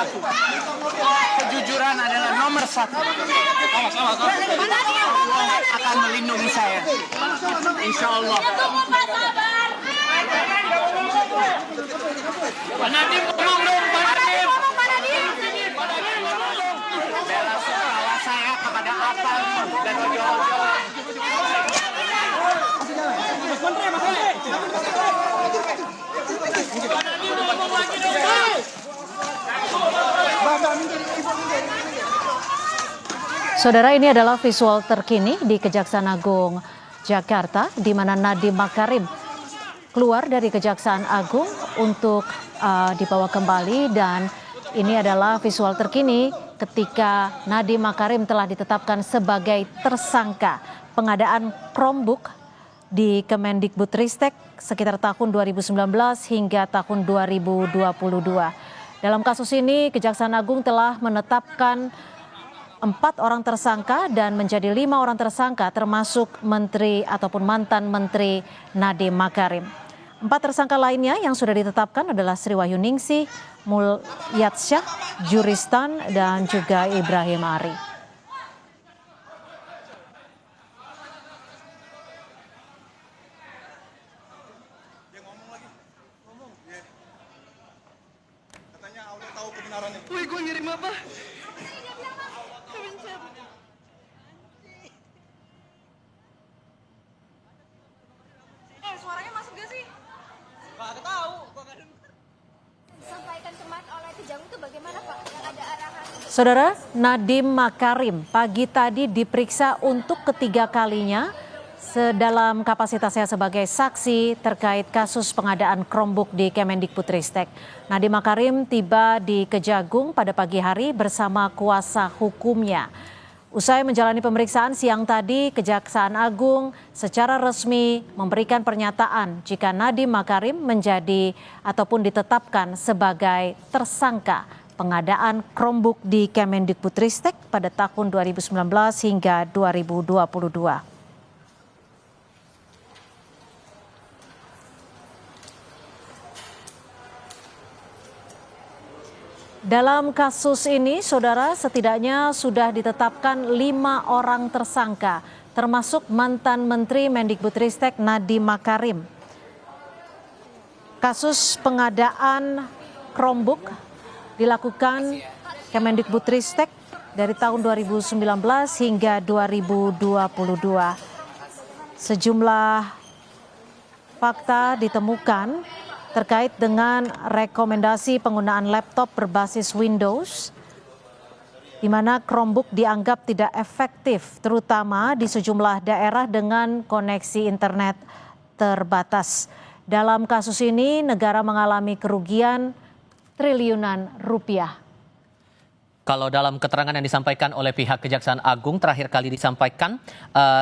satu. Kejujuran adalah nomor satu. Allah akan melindungi saya. Insya Allah. Pak Nadiem ngomong dong, Pak Nadiem. Bela sungkawa saya kepada Apang dan ojo-ojo. Saudara, ini adalah visual terkini di Kejaksaan Agung Jakarta, di mana Nadiem Makarim keluar dari Kejaksaan Agung untuk dibawa kembali, dan ini adalah visual terkini ketika Nadiem Makarim telah ditetapkan sebagai tersangka pengadaan Chromebook di Kemendikbudristek sekitar tahun 2019 hingga tahun 2022. Dalam kasus ini, Kejaksaan Agung telah menetapkan 4 orang tersangka dan menjadi 5 orang tersangka termasuk menteri ataupun mantan menteri Nadiem Makarim. 4 tersangka lainnya yang sudah ditetapkan adalah Sri Wahyuningsih, Mulyasyah, Juristan, dan juga Ibrahim Ari. Katanya udah tahu kebenarannya. Wih, gue ngirim apa? Suaranya masuk gak sih? Gak tahu. Disampaikan kemarin oleh Kejagung itu bagaimana Pak? Yang ada arahan. Saudara, Nadiem Makarim pagi tadi diperiksa untuk ketiga kalinya dalam kapasitasnya sebagai saksi terkait kasus pengadaan Chromebook di Kemendikbudristek. Nadiem Makarim tiba di Kejagung pada pagi hari bersama kuasa hukumnya. Usai menjalani pemeriksaan siang tadi, Kejaksaan Agung secara resmi memberikan pernyataan jika Nadiem Makarim menjadi ataupun ditetapkan sebagai tersangka pengadaan Chromebook di Kemendikbudristek pada tahun 2019 hingga 2022. Dalam kasus ini, saudara, setidaknya sudah ditetapkan 5 orang tersangka, termasuk mantan Menteri Mendikbudristek Nadiem Makarim. Kasus pengadaan Chromebook dilakukan Kemendikbudristek dari tahun 2019 hingga 2022. Sejumlah fakta ditemukan terkait dengan rekomendasi penggunaan laptop berbasis Windows, di mana Chromebook dianggap tidak efektif, terutama di sejumlah daerah dengan koneksi internet terbatas. Dalam kasus ini, negara mengalami kerugian triliunan rupiah. Kalau dalam keterangan yang disampaikan oleh pihak Kejaksaan Agung terakhir kali disampaikan,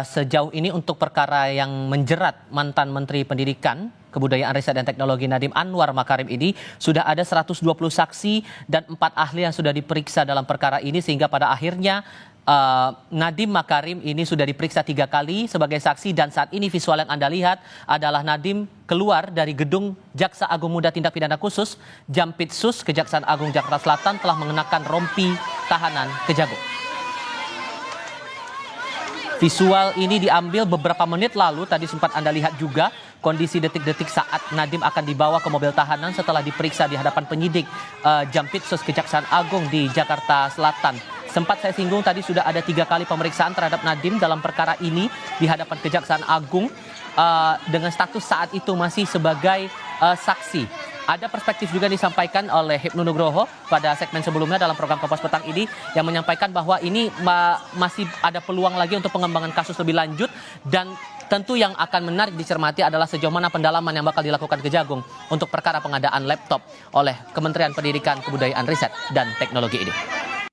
sejauh ini untuk perkara yang menjerat mantan Menteri Pendidikan, Kebudayaan, Riset, dan Teknologi Nadiem Anwar Makarim ini sudah ada 120 saksi dan 4 ahli yang sudah diperiksa dalam perkara ini, sehingga pada akhirnya Nadiem Makarim ini sudah diperiksa 3 kali sebagai saksi, dan saat ini visual yang Anda lihat adalah Nadiem keluar dari gedung Jaksa Agung Muda Tindak Pidana Khusus Jampitsus Kejaksaan Agung Jakarta Selatan telah mengenakan rompi tahanan Kejagung. Visual ini diambil beberapa menit lalu, tadi sempat Anda lihat juga kondisi detik-detik saat Nadiem akan dibawa ke mobil tahanan setelah diperiksa di hadapan penyidik Jampitsus Kejaksaan Agung di Jakarta Selatan. Sempat saya singgung tadi sudah ada 3 kali pemeriksaan terhadap Nadiem dalam perkara ini di hadapan Kejaksaan Agung dengan status saat itu masih sebagai saksi. Ada perspektif juga disampaikan oleh Hipnu Nugroho pada segmen sebelumnya dalam program Kompas Petang ini yang menyampaikan bahwa ini masih ada peluang lagi untuk pengembangan kasus lebih lanjut, dan tentu yang akan menarik dicermati adalah sejauh mana pendalaman yang bakal dilakukan Kejagung untuk perkara pengadaan laptop oleh Kementerian Pendidikan, Kebudayaan, Riset, dan Teknologi ini.